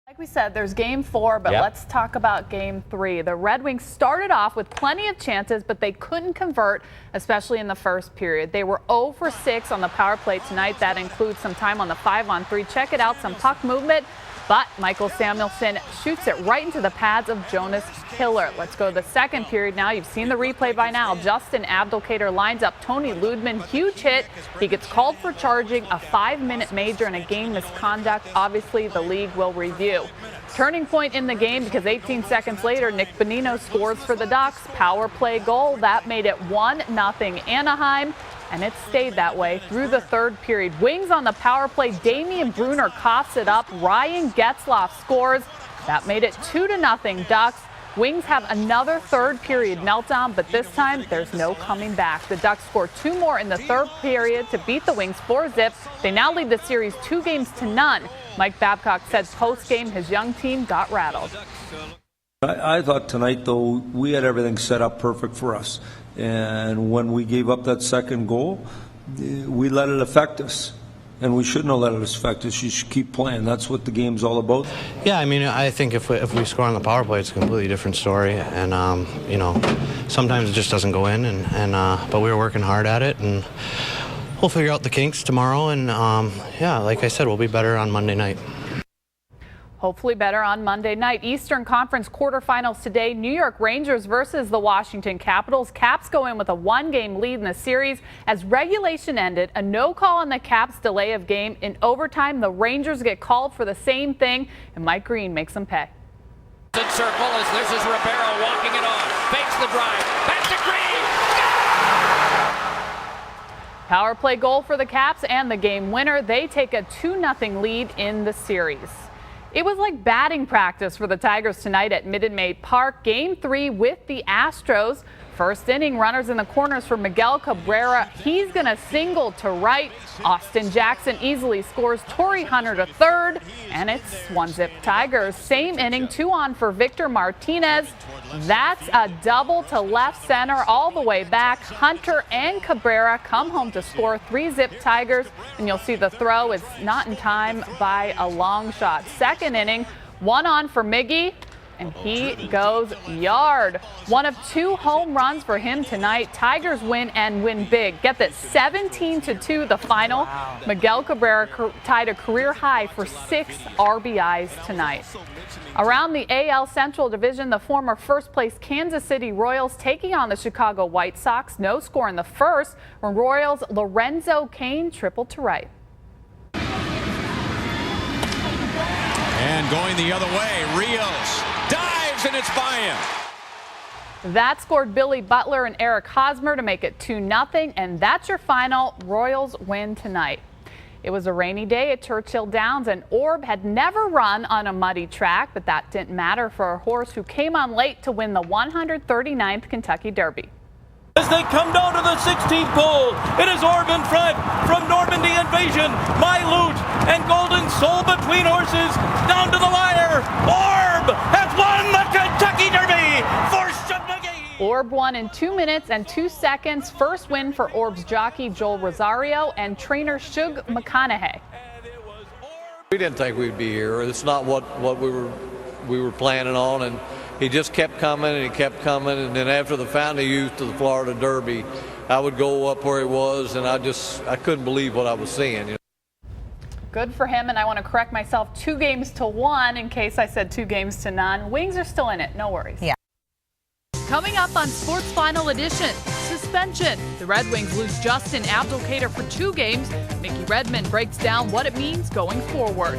Like we said, there's game 4, but let's talk about game 3. The Red Wings started off with plenty of chances, but they couldn't convert, especially in the first period. They were 0 for 6 on the power play tonight. That includes some time on the 5-on-3. Check it out, some puck movement. But Michael Samuelsson shoots it right into the pads of Jonas Hiller. Let's go to the second period now. You've seen the replay by now. Justin Abdelkader lines up Tony Ludman. Huge hit. He gets called for charging a 5-minute major and a game misconduct. Obviously, the league will review. Turning point in the game because 18 seconds later, Nick Bonino scores for the Ducks. Power play goal. That made it 1-0 Anaheim. And it stayed that way through the third period. Wings on the power play. Damian Brunner coughs it up. Ryan Getzlaf scores. That made it 2-0 Ducks. Wings have another third period meltdown, but this time there's no coming back. The Ducks score 2 more in the third period to beat the Wings 4-0. They now lead the series 2-0. Mike Babcock said post-game his young team got rattled. I thought tonight, though, we had everything set up perfect for us. And when we gave up that second goal, we let it affect us. And we shouldn't have let it affect us. You should keep playing. That's what the game's all about. Yeah, I mean, I think if we score on the power play, it's a completely different story. And, you know, sometimes it just doesn't go in. But we were working hard at it. And we'll figure out the kinks tomorrow. And, yeah, like I said, we'll be better on Monday night. Hopefully better on Monday night. Eastern Conference quarterfinals today. New York Rangers versus the Washington Capitals. Caps go in with a 1-game lead in the series. As regulation ended, a no call on the Caps' delay of game. In overtime, the Rangers get called for the same thing, and Mike Green makes them pay. Circle as this is Ribeiro walking it off. Fakes the drive. Back to Green. Power play goal for the Caps and the game winner. They take a 2-0 lead in the series. It was like batting practice for the Tigers tonight at Minute Maid Park. Game 3 with the Astros. First inning, runners in the corners for Miguel Cabrera. He's going to single to right. Austin Jackson easily scores. Torrey Hunter to third. And it's 1-0 Tigers. Same inning, 2 on for Victor Martinez. That's a double to left center all the way back. Hunter and Cabrera come home to score. 3-0 Tigers. And you'll see the throw is not in time by a long shot. Second inning, 1 on for Miggy. And he goes yard. One of 2 home runs for him tonight. Tigers win and win big. Get this, 17-2 the final. Wow. Miguel Cabrera tied a career high for 6 RBIs tonight. Around the AL Central Division, the former first-place Kansas City Royals taking on the Chicago White Sox. No score in the first when Royals' Lorenzo Cain tripled to right. And going the other way, Rios dives and it's by him. That scored Billy Butler and Eric Hosmer to make it 2-0, and that's your final. Royals win tonight. It was a rainy day at Churchill Downs, and Orb had never run on a muddy track, but that didn't matter for a horse who came on late to win the 139th Kentucky Derby. As they come down to the 16th pole, it is Orb in front from Normandy Invasion, My Loot, and Golden Soul between horses, down to the wire. Orb has won the Kentucky Derby for Shug McGee. Orb won in 2 minutes and 2 seconds. First win for Orb's jockey Joel Rosario and trainer Shug McConaughey. We didn't think we'd be here. It's not what we were planning on, and he just kept coming and he kept coming. And then after the Fountain of Youth to the Florida Derby, I would go up where he was, and I couldn't believe what I was seeing. You know? Good for him, and I want to correct myself, 2-1 in case I said 2-0. Wings are still in it, no worries. Yeah. Coming up on Sports Final Edition, suspension. The Red Wings lose Justin Abdelkader for 2 games. Mickey Redmond breaks down what it means going forward.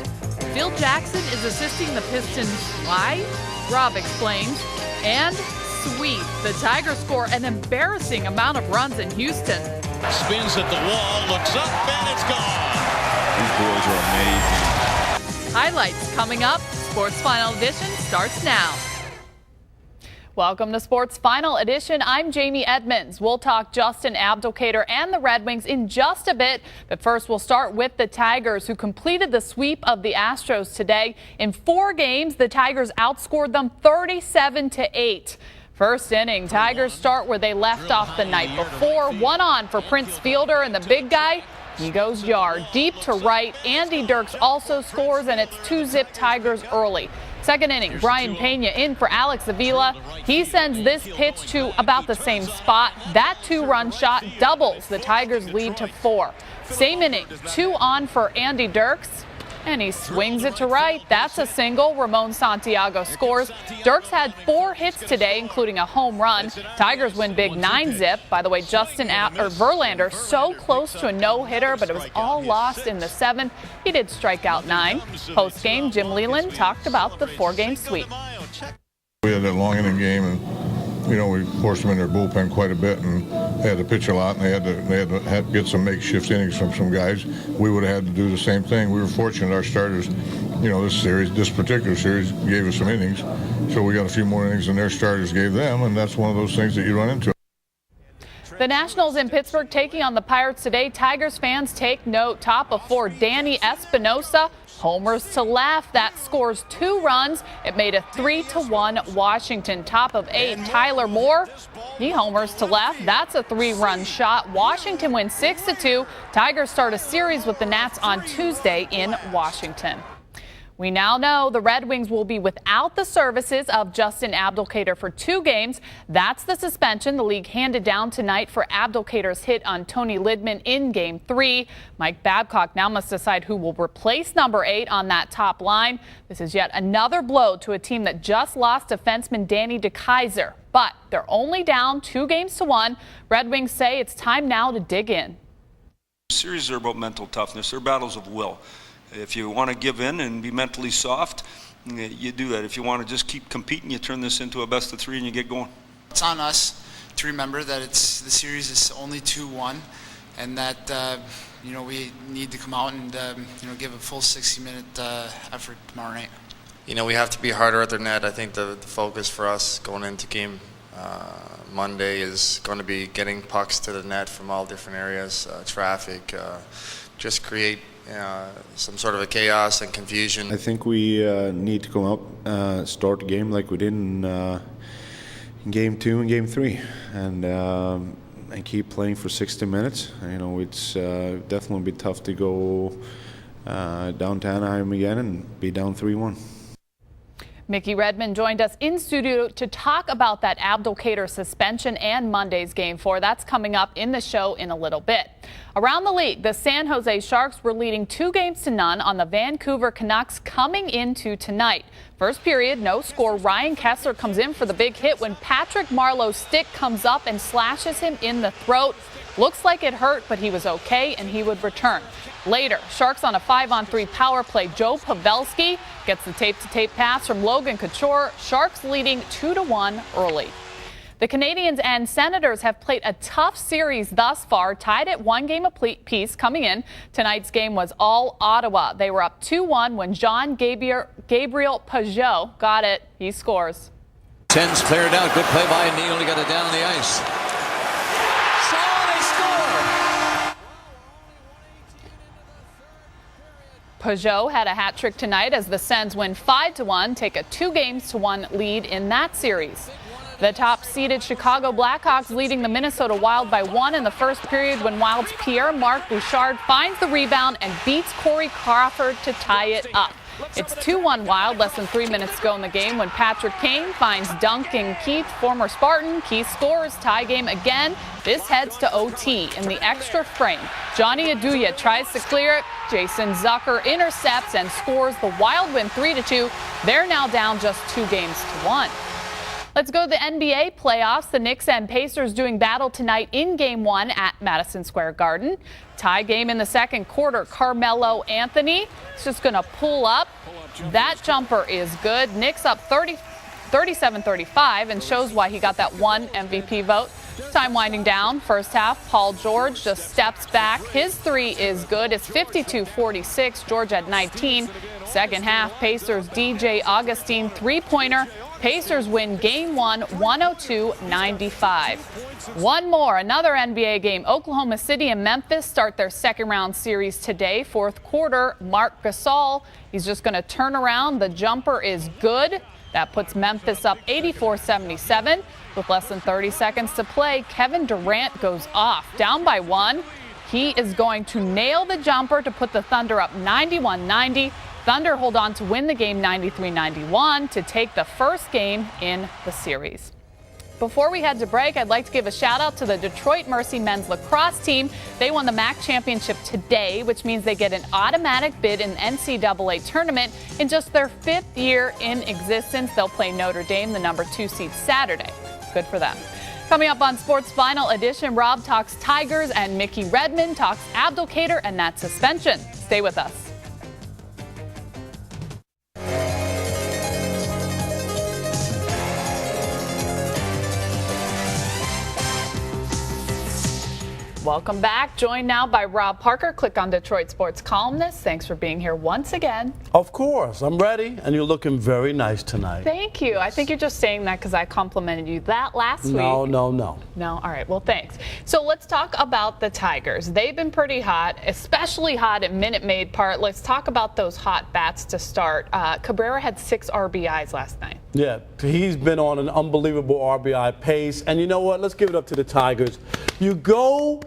Phil Jackson is assisting the Pistons. Why? Rob explains. And sweet. The Tigers score an embarrassing amount of runs in Houston. Spins at the wall, looks up, and it's gone. These boys are amazing. Highlights coming up. Sports Final Edition starts now. Welcome to Sports Final Edition. I'm Jamie Edmonds. We'll talk Justin Abdelkader and the Red Wings in just a bit. But first, we'll start with the Tigers, who completed the sweep of the Astros today. In 4 games, the Tigers outscored them 37-8. First inning, Tigers start where they left off the night before. 1 on for Prince Fielder, and the big guy He goes yard. Deep to right, Andy Dirks also scores, and it's 2-zip Tigers early. Second inning, Brian Pena in for Alex Avila. He sends this pitch to about the same spot. That 2-run shot doubles the Tigers' lead to 4. Same inning, 2 on for Andy Dirks, and he swings it to right. That's a single. Ramon Santiago scores. Dirks had 4 hits today, including a home run. Tigers win big 9-zip. By the way, Verlander so close to a no-hitter, but it was all lost in the 7th. He did strike out 9. Post-game, Jim Leyland talked about the 4-game sweep. We had that long inning game, and we forced them in their bullpen quite a bit, and they had to pitch a lot, and they had to get some makeshift innings from some guys. We would have had to do the same thing. We were fortunate our starters, this particular series gave us some innings, so we got a few more innings than their starters gave them, and that's one of those things that you run into. The Nationals in Pittsburgh taking on the Pirates today. Tigers fans take note. Top of 4, Danny Espinosa. Homers to left. That scores 2 runs. It made a 3-1 Washington. Top of 8, Tyler Moore. He homers to left. That's a 3-run shot. Washington wins 6-2. Tigers start a series with the Nats on Tuesday in Washington. We now know the Red Wings will be without the services of Justin Abdelkader for 2 games. That's the suspension the league handed down tonight for Abdelkader's hit on Tony Lidman in Game 3. Mike Babcock now must decide who will replace number 8 on that top line. This is yet another blow to a team that just lost defenseman Danny DeKeyser. But they're only down 2-1. Red Wings say it's time now to dig in. Series are about mental toughness. They're battles of will. If you want to give in and be mentally soft, you do that. If you want to just keep competing, you turn this into a best-of-3 and you get going. It's on us to remember that the series is only 2-1, and that we need to come out and give a full 60-minute effort tomorrow night. We have to be harder at their net. I think the focus for us going into game Monday is going to be getting pucks to the net from all different areas, traffic, just create some sort of a chaos and confusion. I think we need to come up, start the game like we did in Game 2 and Game 3, and keep playing for 60 minutes. It's definitely be tough to go down to Anaheim again and be down 3-1. Mickey Redmond joined us in studio to talk about that Abdelkader suspension and Monday's Game 4. That's coming up in the show in a little bit. Around the league, the San Jose Sharks were leading 2-0 on the Vancouver Canucks coming into tonight. First period, no score. Ryan Kessler comes in for the big hit when Patrick Marleau's stick comes up and slashes him in the throat. Looks like it hurt, but he was okay and he would return. Later, Sharks on a 5-on-3 power play. Joe Pavelski gets the tape-to-tape pass from Logan Couture. Sharks leading 2-1 early. The Canadiens and Senators have played a tough series thus far, tied at 1 game apiece coming in. Tonight's game was all Ottawa. They were up 2-1 when Jean Gabriel Pageau got it. He scores. 10's cleared out. Good play by Neal. He got it down on the ice. Pageau had a hat trick tonight as the Sens win 5-1, take a 2-1 lead in that series. The top-seeded Chicago Blackhawks leading the Minnesota Wild by 1 in the first period when Wild's Pierre-Marc Bouchard finds the rebound and beats Corey Crawford to tie it up. It's 2-1 Wild, less than 3 minutes to go in the game when Patrick Kane finds Duncan Keith, former Spartan. Keith scores, tie game again. This heads to OT in the extra frame. Johnny Aduya tries to clear it. Jason Zucker intercepts and scores. The Wild win 3-2. They're now down just 2-1. Let's go to the NBA playoffs. The Knicks and Pacers doing battle tonight in Game 1 at Madison Square Garden. Tie game in the second quarter. Carmelo Anthony is just going to pull up. That jumper is good. Knicks up 37-35 and shows why he got that one MVP vote. Time winding down. First half, Paul George just steps back. His 3 is good. It's 52-46. George at 19. Second half, Pacers DJ Augustine 3-pointer. Pacers win Game 1, 102-95. One more, another NBA game. Oklahoma City and Memphis start their second-round series today. Fourth quarter, Marc Gasol. He's just going to turn around. The jumper is good. That puts Memphis up 84-77. With less than 30 seconds to play, Kevin Durant goes off. Down by 1. He is going to nail the jumper to put the Thunder up 91-90. Thunder hold on to win the game 93-91 to take the first game in the series. Before we head to break, I'd like to give a shout out to the Detroit Mercy men's lacrosse team. They won the MAC championship today, which means they get an automatic bid in the NCAA tournament. In just their 5th year in existence, they'll play Notre Dame, the number 2 seed, Saturday. Good for them. Coming up on Sports Final Edition, Rob talks Tigers and Mickey Redmond talks Abdelkader and that suspension. Stay with us. Welcome back. Joined now by Rob Parker. Click on Detroit Sports columnist. Thanks for being here once again. Of course. I'm ready, and you're looking very nice tonight. Thank you. I think you're just saying that because I complimented you that last week. No. No? All right. Well, thanks. So let's talk about the Tigers. They've been pretty hot, especially hot at Minute Maid Park. Let's talk about those hot bats to start. Cabrera had 6 RBIs last night. Yeah, he's been on an unbelievable RBI pace. And you know what? Let's give it up to the Tigers. You go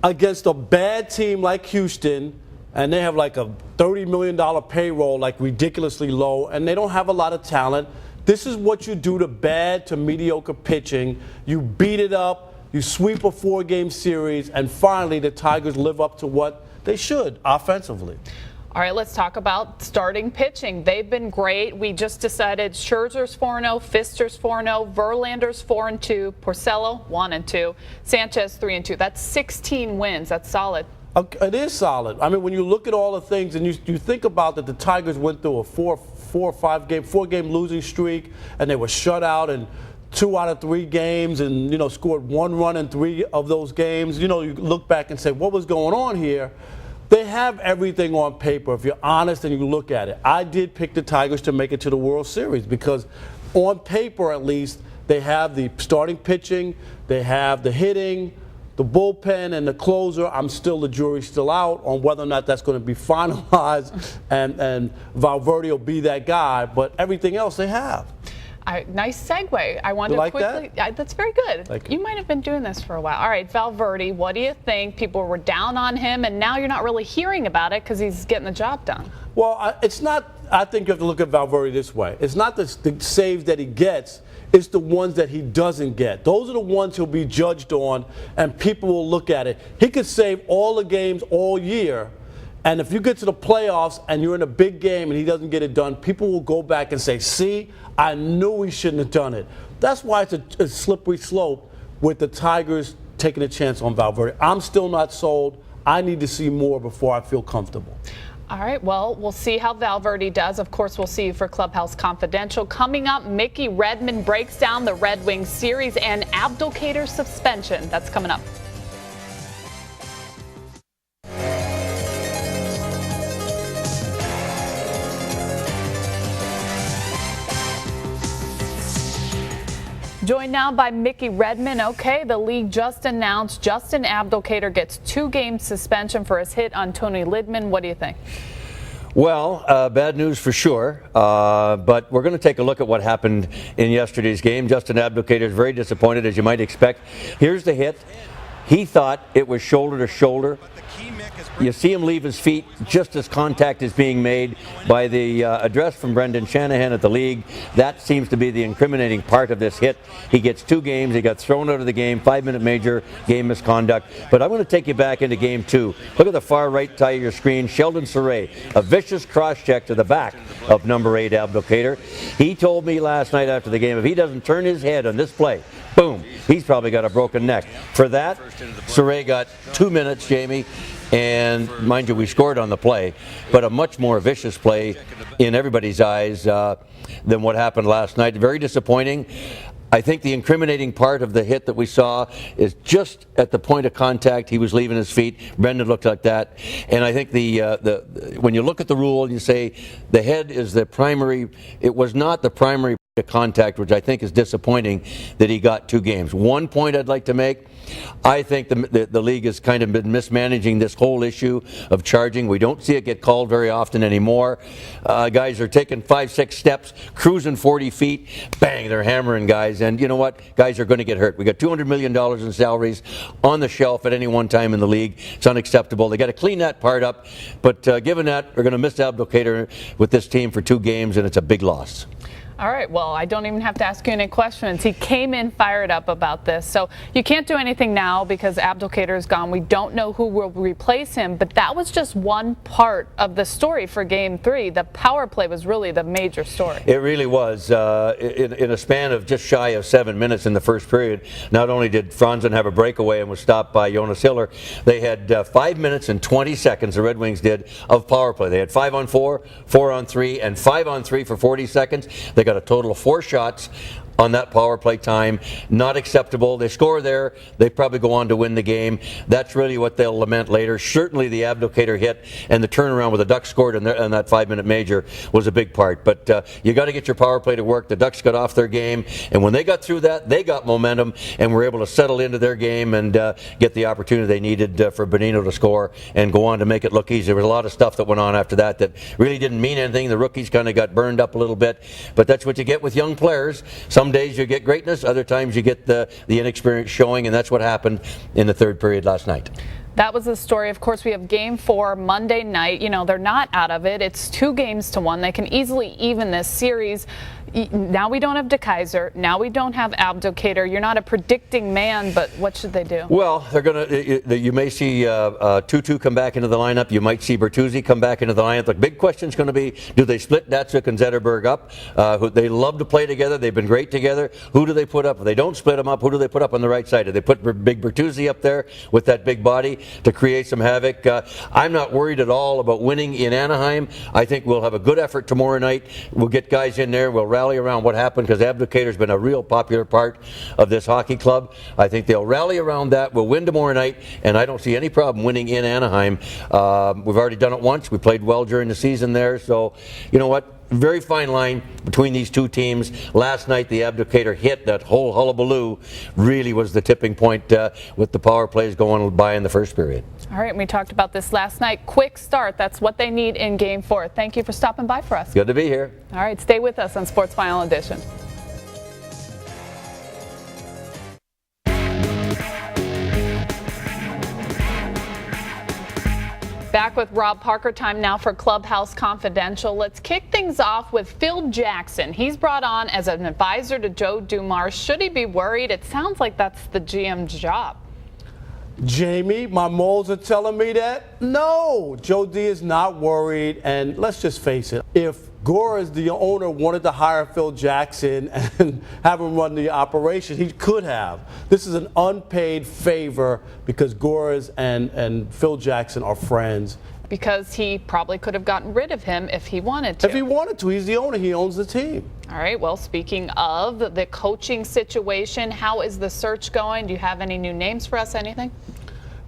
against a bad team like Houston, and they have like a $30 million payroll, like ridiculously low, and they don't have a lot of talent. This is what you do to bad to mediocre pitching. You beat it up, you sweep a 4-game series, and finally the Tigers live up to what they should offensively. All right, let's talk about starting pitching. They've been great. We just decided Scherzer's 4-0, Fister's 4-0, Verlander's 4-2, Porcello 1-2, Sanchez 3-2. That's 16 wins. That's solid. It is solid. I mean, when you look at all the things and you think about that the Tigers went through a 4-game losing streak, and they were shut out in 2 out of 3 games and, scored 1 run in 3 of those games. You look back and say, what was going on here? They have everything on paper, if you're honest and you look at it. I did pick the Tigers to make it to the World Series because on paper, at least, they have the starting pitching, they have the hitting, the bullpen, and the closer. The jury's still out on whether or not that's going to be finalized and Valverde will be that guy, but everything else they have. Nice segue. I wanted to quickly. That's very good. You might have been doing this for a while. All right, Valverde, what do you think? People were down on him, and now you're not really hearing about it because he's getting the job done. Well, it's not. I think you have to look at Valverde this way. It's not the saves that he gets. It's the ones that he doesn't get. Those are the ones he'll be judged on, and people will look at it. He could save all the games all year. And if you get to the playoffs and you're in a big game and he doesn't get it done, people will go back and say, see, I knew he shouldn't have done it. That's why it's a slippery slope with the Tigers taking a chance on Valverde. I'm still not sold. I need to see more before I feel comfortable. All right, well, we'll see how Valverde does. Of course, we'll see you for Clubhouse Confidential. Coming up, Mickey Redmond breaks down the Red Wings series and Abdelkader's suspension. That's coming up. Joined now by Mickey Redmond. Okay, the league just announced Justin Abdelkader gets 2-game suspension for his hit on Tony Lidman. What do you think? Well, bad news for sure, but we're going to take a look at what happened in yesterday's game. Justin Abdelkader is very disappointed, as you might expect. Here's the hit. He thought it was shoulder to shoulder. You see him leave his feet just as contact is being made by the address from Brendan Shanahan at the league. That seems to be the incriminating part of this hit. He gets 2 games. He got thrown out of the game, 5-minute major game misconduct. But I'm going to take you back into game 2. Look at the far right side of your screen. Sheldon Surrey, a vicious cross-check to the back of number 8, Abdelkader. He told me last night after the game, if he doesn't turn his head on this play, boom, he's probably got a broken neck. For that, Surrey got 2 minutes, Jamie. And mind you, we scored on the play, but a much more vicious play in everybody's eyes than what happened last night. Very disappointing. I think the incriminating part of the hit that we saw is just at the point of contact. He was leaving his feet. Brendan looked like that. And I think when you look at the rule and you say the head is the primary, it was not the primary contact, which I think is disappointing that he got 2 games. One point I'd like to make. I think the league has kind of been mismanaging this whole issue of charging. We don't see it get called very often anymore. Guys are taking 5-6 steps, cruising 40 feet, bang, they're hammering guys. And you know what? Guys are going to get hurt. We got $200 million in salaries on the shelf at any one time in the league. It's unacceptable. They got to clean that part up. But given that, we're going to miss Abdelkader with this team for 2 games, and it's a big loss. All right, well, I don't even have to ask you any questions. He came in fired up about this. So you can't do anything now because Abdelkader is gone. We don't know who will replace him, but that was just one part of the story for Game 3. The power play was really the major story. It really was. In a span of just shy of 7 minutes in the first period, not only did Franzen have a breakaway and was stopped by Jonas Hiller, they had 5 minutes and 20 seconds, the Red Wings did, of power play. They had 5-on-4, 4-on-3, and 5-on-3 for 40 seconds. They got a total of 4 shots on that power play time. Not acceptable. They score there, they probably go on to win the game. That's really what they'll lament later. Certainly the Abdelkader hit and the turnaround where the Ducks scored in that 5-minute major was a big part. But you got to get your power play to work. The Ducks got off their game, and when they got through that, they got momentum and were able to settle into their game and get the opportunity they needed for Bonino to score and go on to make it look easy. There was a lot of stuff that went on after that that really didn't mean anything. The rookies kind of got burned up a little bit, but that's what you get with young players. Some days you get greatness, other times you get the inexperience showing, and that's what happened in the third period last night. That was the story. Of course, we have Game 4 Monday night. You know, they're not out of it. It's 2-1. They can easily even this series. Now we don't have De Keyser. Now we don't have Abdelkader. You're not a predicting man, but what should they do? Well, they're going to. You may see Tutu come back into the lineup. You might see Bertuzzi come back into the lineup. The big question is going to be: do they split Datsuk and Zetterberg up? They love to play together. They've been great together. Who do they put up? If they don't split them up, who do they put up on the right side? Do they put big Bertuzzi up there with that big body to create some havoc? I'm not worried at all about winning in Anaheim. I think we'll have a good effort tomorrow night. We'll get guys in there. We'll rally around what happened because Abdelkader's been a real popular part of this hockey club. I think they'll rally around that. We'll win tomorrow night, and I don't see any problem winning in Anaheim. We've already done it once. We played well during the season there. So, you know what? Very fine line between these two teams. Last night, the Abdelkader hit, that whole hullabaloo really was the tipping point with the power plays going by in the first period. All right, we talked about this last night. Quick start. That's what they need in Game 4. Thank you for stopping by for us. Good to be here. All right, stay with us on Sports Final Edition. Back with Rob Parker. Time now for Clubhouse Confidential. Let's kick things off with Phil Jackson. He's brought on as an advisor to Joe Dumars. Should he be worried? It sounds like that's the GM's job. Jamie, my moles are telling me that. No, Joe D is not worried. And let's just face it, if Gores, the owner, wanted to hire Phil Jackson and have him run the operation, he could have. This is an unpaid favor because Gores and Phil Jackson are friends. Because he probably could have gotten rid of him if he wanted to. If he wanted to. He's the owner. He owns the team. All right. Well, speaking of the coaching situation, how is the search going? Do you have any new names for us? Anything?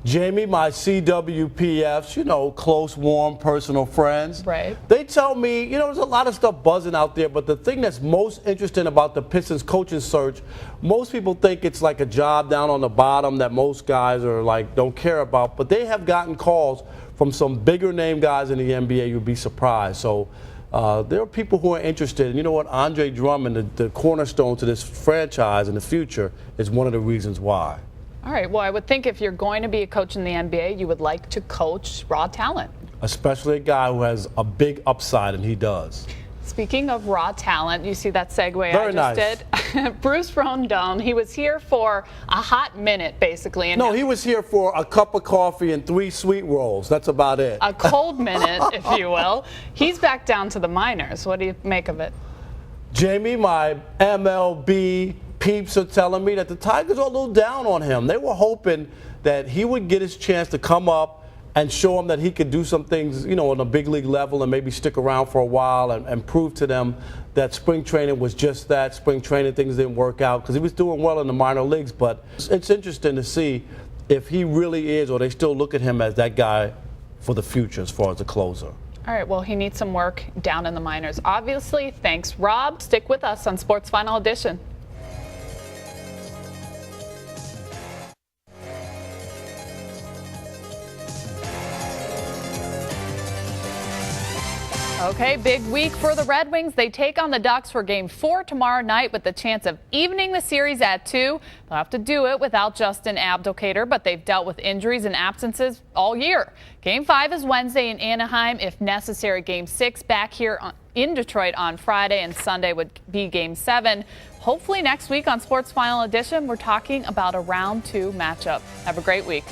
Jamie, my CWPFs, you know, close, warm, personal friends. Right. They tell me, you know, there's a lot of stuff buzzing out there, but the thing that's most interesting about the Pistons coaching search, most people think it's like a job down on the bottom that most guys are like, don't care about, but they have gotten calls from some bigger name guys in the NBA. You'd be surprised. So there are people who are interested. And you know what? Andre Drummond, the cornerstone to this franchise in the future, is one of the reasons why. All right. Well, I would think if you're going to be a coach in the NBA, you would like to coach raw talent. Especially a guy who has a big upside, and he does. Speaking of raw talent, you see that segue Very I just nice. did? Bruce Rondon, he was here for a hot minute, basically. And no, he was here for a cup of coffee and 3 sweet rolls. That's about it. A cold minute, if you will. He's back down to the minors. What do you make of it? Jamie, my MLB peeps are telling me that the Tigers are a little down on him. They were hoping that he would get his chance to come up and show them that he could do some things, you know, on a big league level and maybe stick around for a while and prove to them that spring training was just that. Spring training things didn't work out because he was doing well in the minor leagues. But it's interesting to see if he really is, or they still look at him as that guy for the future as far as the closer. All right, well, he needs some work down in the minors. Obviously, thanks, Rob. Stick with us on Sports Final Edition. Okay, big week for the Red Wings. They take on the Ducks for Game 4 tomorrow night with the chance of evening the series at 2. They'll have to do it without Justin Abdelkader, but they've dealt with injuries and absences all year. Game 5 is Wednesday in Anaheim. If necessary, Game 6 back here in Detroit on Friday, and Sunday would be Game 7. Hopefully next week on Sports Final Edition, we're talking about a Round 2 matchup. Have a great week.